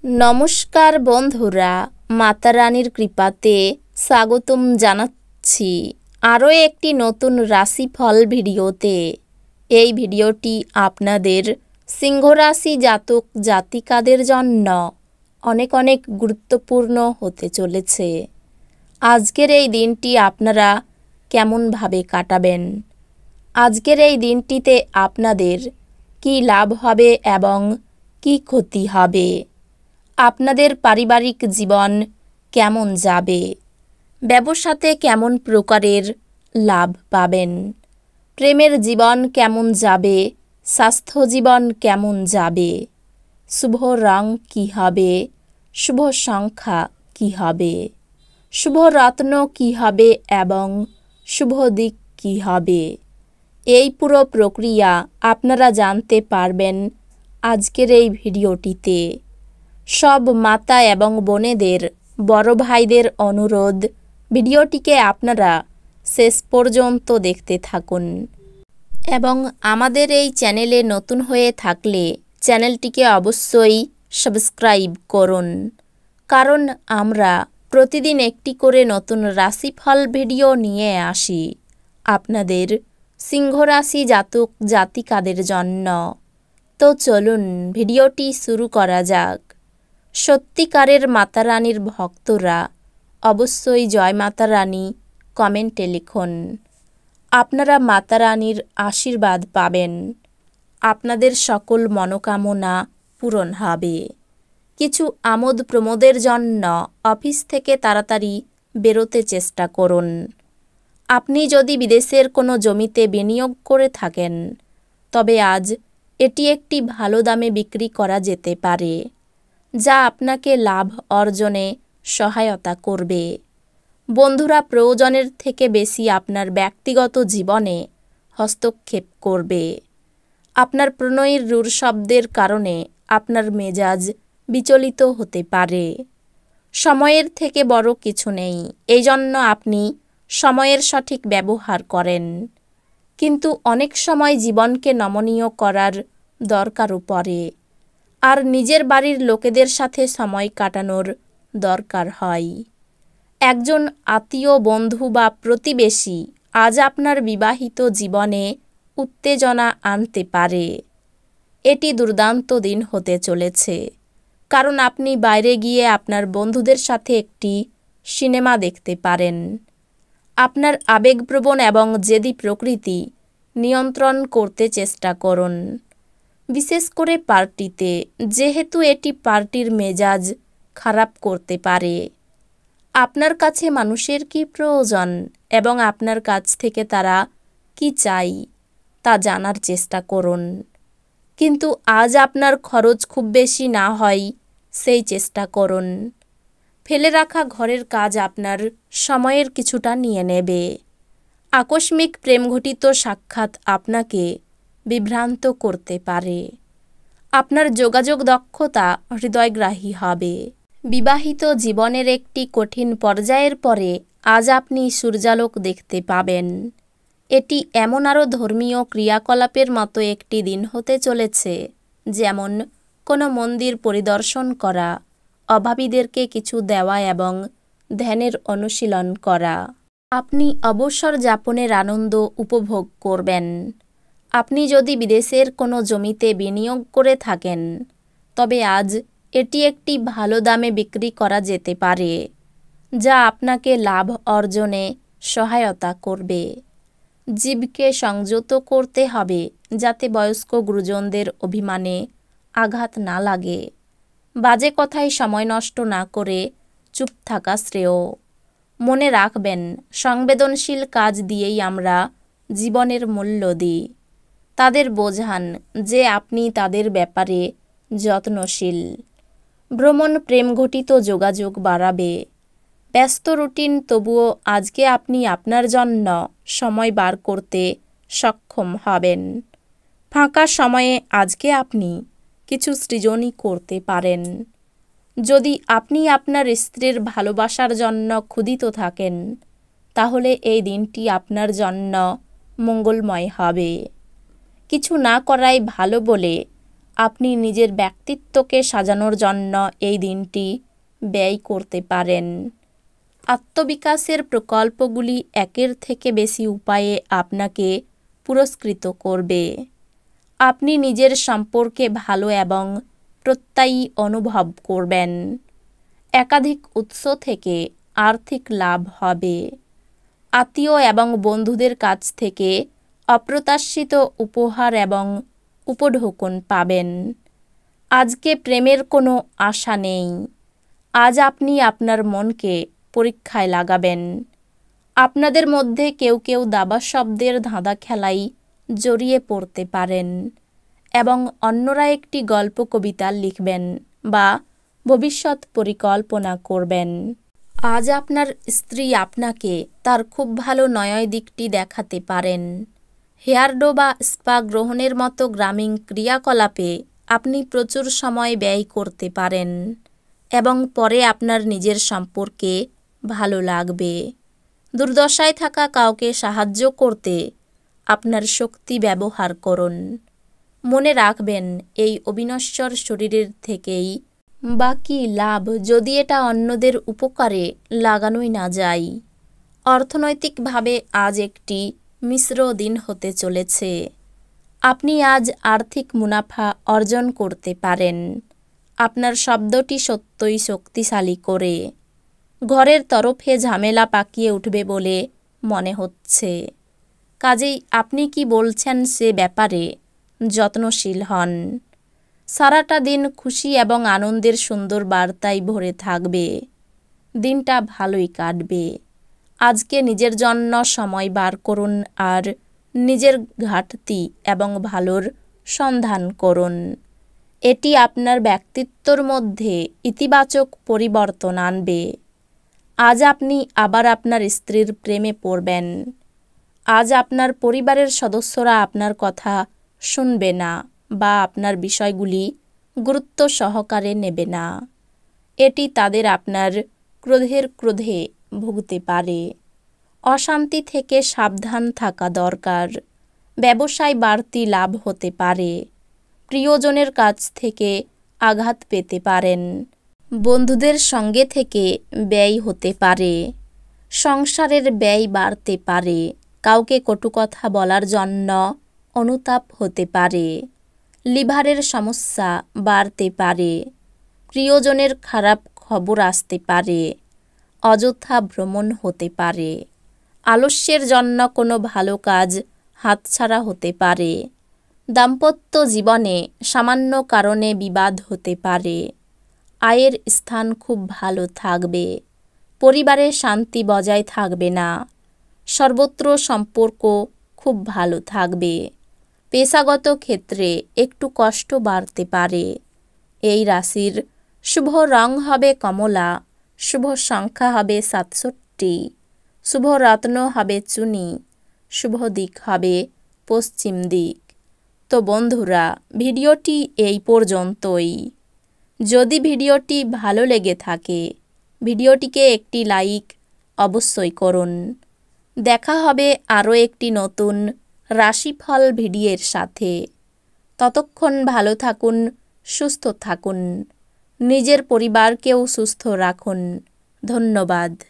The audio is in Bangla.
নমস্কার বন্ধুরা, মাতা রানীর কৃপাতে স্বাগতম জানাচ্ছি আরও একটি নতুন রাশিফল ভিডিওতে। এই ভিডিওটি আপনাদের সিংহ রাশি জাতক জাতিকাদের জন্য অনেক অনেক গুরুত্বপূর্ণ হতে চলেছে। আজকের এই দিনটি আপনারা কেমনভাবে কাটাবেন, আজকের এই দিনটিতে আপনাদের কি লাভ হবে এবং কি ক্ষতি হবে, আপনাদের পারিবারিক জীবন কেমন যাবে, ব্যবসাতে কেমন প্রকারের লাভ পাবেন, প্রেমের জীবন কেমন যাবে, স্বাস্থ্য জীবন কেমন যাবে, শুভ রং কী হবে, শুভ সংখ্যা কী হবে, শুভ রত্ন কী হবে এবং শুভ দিক কী হবে, এই পুরো প্রক্রিয়া আপনারা জানতে পারবেন আজকের এই ভিডিওটিতে। সব মাতা এবং বোনেদের, বড় ভাইদের অনুরোধ, ভিডিওটিকে আপনারা শেষ পর্যন্ত দেখতে থাকুন এবং আমাদের এই চ্যানেলে নতুন হয়ে থাকলে চ্যানেলটিকে অবশ্যই সাবস্ক্রাইব করুন, কারণ আমরা প্রতিদিন একটি করে নতুন রাশিফল ভিডিও নিয়ে আসি আপনাদের সিংহ রাশি জাতক জাতিকাদের জন্য। তো চলুন ভিডিওটি শুরু করা যাক। সত্যিকারের মাতা রানীর ভক্তরা অবশ্যই জয় মাতা রানী কমেন্টে লিখুন। আপনারা মাতা রানীর আশীর্বাদ পাবেন, আপনাদের সকল মনোকামনা পূরণ হবে। কিছু আমোদ প্রমোদের জন্য অফিস থেকে তাড়াতাড়ি বেরোতে চেষ্টা করুন। আপনি যদি বিদেশের কোনো জমিতে বিনিয়োগ করে থাকেন, তবে আজ এটি একটি ভালো দামে বিক্রি করা যেতে পারে, যা আপনাকে লাভ অর্জনে সহায়তা করবে। বন্ধুরা প্রয়োজনের থেকে বেশি আপনার ব্যক্তিগত জীবনে হস্তক্ষেপ করবে। আপনার প্রণয়ের রূঢ় শব্দের কারণে আপনার মেজাজ বিচলিত হতে পারে। সময়ের থেকে বড় কিছু নেই, এই জন্য আপনি সময়ের সঠিক ব্যবহার করেন, কিন্তু অনেক সময় জীবনকে নমনীয় করার দরকারও পড়ে, আর নিজের বাড়ির লোকেদের সাথে সময় কাটানোর দরকার হয়। একজন আত্মীয়, বন্ধু বা প্রতিবেশী আজ আপনার বিবাহিত জীবনে উত্তেজনা আনতে পারে। এটি দুর্দান্ত দিন হতে চলেছে, কারণ আপনি বাইরে গিয়ে আপনার বন্ধুদের সাথে একটি সিনেমা দেখতে পারেন। আপনার আবেগপ্রবণ এবং জেদি প্রকৃতি নিয়ন্ত্রণ করতে চেষ্টা করুন, বিশেষ করে পার্টিতে, যেহেতু এটি পার্টির মেজাজ খারাপ করতে পারে। আপনার কাছে মানুষের কি প্রয়োজন এবং আপনার কাছ থেকে তারা কি চাই তা জানার চেষ্টা করুন, কিন্তু আজ আপনার খরচ খুব বেশি না হয় সেই চেষ্টা করুন। ফেলে রাখা ঘরের কাজ আপনার সময়ের কিছুটা নিয়ে নেবে। আকস্মিক প্রেমঘটিত সাক্ষাৎ আপনাকে বিভ্রান্ত করতে পারে। আপনার যোগাযোগ দক্ষতা হৃদয়গ্রাহী হবে। বিবাহিত জীবনের একটি কঠিন পর্যায়ের পরে আজ আপনি সূর্যালোক দেখতে পাবেন। এটি এমন আরও ধর্মীয় ক্রিয়াকলাপের মতো একটি দিন হতে চলেছে, যেমন কোনো মন্দির পরিদর্শন করা, অভাবীদেরকে কিছু দেওয়া এবং ধ্যানের অনুশীলন করা। আপনি অবসর যাপনের আনন্দ উপভোগ করবেন। আপনি যদি বিদেশের কোনো জমিতে বিনিয়োগ করে থাকেন, তবে আজ এটি একটি ভালো দামে বিক্রি করা যেতে পারে, যা আপনাকে লাভ অর্জনে সহায়তা করবে। জীবকে সংযত করতে হবে যাতে বয়স্ক গুরুজনদের অভিমানে আঘাত না লাগে। বাজে কথায় সময় নষ্ট না করে চুপ থাকা শ্রেয়। মনে রাখবেন, সংবেদনশীল কাজ দিয়েই আমরা জীবনের মূল্য দিই। তাদের বোঝান যে আপনি তাদের ব্যাপারে যত্নশীল। ভ্রমণ প্রেমঘটিত যোগাযোগ বাড়াবে। ব্যস্ত রুটিন, তবুও আজকে আপনি আপনার জন্য সময় বার করতে সক্ষম হবেন। ফাঁকা সময়ে আজকে আপনি কিছু সৃজনই করতে পারেন। যদি আপনি আপনার স্ত্রীর ভালোবাসার জন্য ক্ষুধিত থাকেন, তাহলে এই দিনটি আপনার জন্য মঙ্গলময় হবে। কিছু না করাই ভালো বলে আপনি নিজের ব্যক্তিত্বকে সাজানোর জন্য এই দিনটি ব্যয় করতে পারেন। আত্মবিকাশের প্রকল্পগুলি একের থেকে বেশি উপায়ে আপনাকে পুরস্কৃত করবে। আপনি নিজের সম্পর্কে ভালো এবং প্রত্যয়ী অনুভব করবেন। একাধিক উৎস থেকে আর্থিক লাভ হবে। আত্মীয় এবং বন্ধুদের কাছ থেকে অপ্রত্যাশিত উপহার এবং উপঢৌকন পাবেন। আজকে প্রেমের কোনো আশা নেই। আজ আপনি আপনার মনকে পরীক্ষায় লাগাবেন। আপনাদের মধ্যে কেউ কেউ দাবা শব্দের ধাঁধা খেলায় জড়িয়ে পড়তে পারেন এবং অন্যরা একটি গল্প কবিতা লিখবেন বা ভবিষ্যৎ পরিকল্পনা করবেন। আজ আপনার স্ত্রী আপনাকে তার খুব ভালো নয় দিকটি দেখাতে পারেন। হেয়ারডো বা স্পা গ্রহণের মতো গ্রামীণ ক্রিয়াকলাপে আপনি প্রচুর সময় ব্যয় করতে পারেন এবং পরে আপনার নিজের সম্পর্কে ভালো লাগবে। দুর্দশায় থাকা কাউকে সাহায্য করতে আপনার শক্তি ব্যবহার করুন। মনে রাখবেন, এই অবিনশ্বর শরীরের থেকেই বাকি লাভ যদি এটা অন্যদের উপকারে লাগানোই না যায়। অর্থনৈতিকভাবে আজ একটি মিশ্র দিন হতে চলেছে। আপনি আজ আর্থিক মুনাফা অর্জন করতে পারেন। আপনার শব্দটি সত্যই শক্তিশালী করে ঘরের তরফে ঝামেলা পাকিয়ে উঠবে বলে মনে হচ্ছে। কাজেই আপনি কি বলছেন সে ব্যাপারে যত্নশীল হন। সারাটা দিন খুশি এবং আনন্দের সুন্দর বার্তায় ভরে থাকবে। দিনটা ভালোই কাটবে। আজকে নিজের জন্য সময় বার করুন আর নিজের ঘাটতি এবং ভালোর সন্ধান করুন। এটি আপনার ব্যক্তিত্বর মধ্যে ইতিবাচক পরিবর্তন আনবে। আজ আপনি আবার আপনার স্ত্রীর প্রেমে পড়বেন। আজ আপনার পরিবারের সদস্যরা আপনার কথা শুনবে না বা আপনার বিষয়গুলি গুরুত্ব সহকারে নেবে না। এটি তাদের আপনার ক্রোধে ভুগতে পারে। অশান্তি থেকে সাবধান থাকা দরকার। ব্যবসায় বাড়তি লাভ হতে পারে। প্রিয়জনের কাছ থেকে আঘাত পেতে পারেন। বন্ধুদের সঙ্গে থেকে ব্যয় হতে পারে। সংসারের ব্যয় বাড়তে পারে। কাউকে কটু কথা বলার জন্য অনুতাপ হতে পারে। লিভারের সমস্যা বাড়তে পারে। প্রিয়জনের খারাপ খবর আসতে পারে। অযথা ভ্রমণ হতে পারে। আলস্যের জন্য কোনো ভালো কাজ হাতছাড়া হতে পারে। দাম্পত্য জীবনে সামান্য কারণে বিবাদ হতে পারে। আয়ের স্থান খুব ভালো থাকবে। পরিবারে শান্তি বজায় থাকবে না। সর্বত্র সম্পর্ক খুব ভালো থাকবে। পেশাগত ক্ষেত্রে একটু কষ্ট বাড়তে পারে। এই রাশির শুভ রং হবে কমলা, শুভ সংখ্যা হবে 67, শুভ রত্ন হবে চুনি, শুভ দিক হবে পশ্চিম দিক। তো বন্ধুরা, ভিডিওটি এই পর্যন্তই। যদি ভিডিওটি ভালো লেগে থাকে ভিডিওটিকে একটি লাইক অবশ্যই করুন। দেখা হবে আরও একটি নতুন রাশিফল ভিডিওর সাথে। ততক্ষণ ভালো থাকুন, সুস্থ থাকুন, নিজের পরিবারকেও সুস্থ রাখুন। ধন্যবাদ।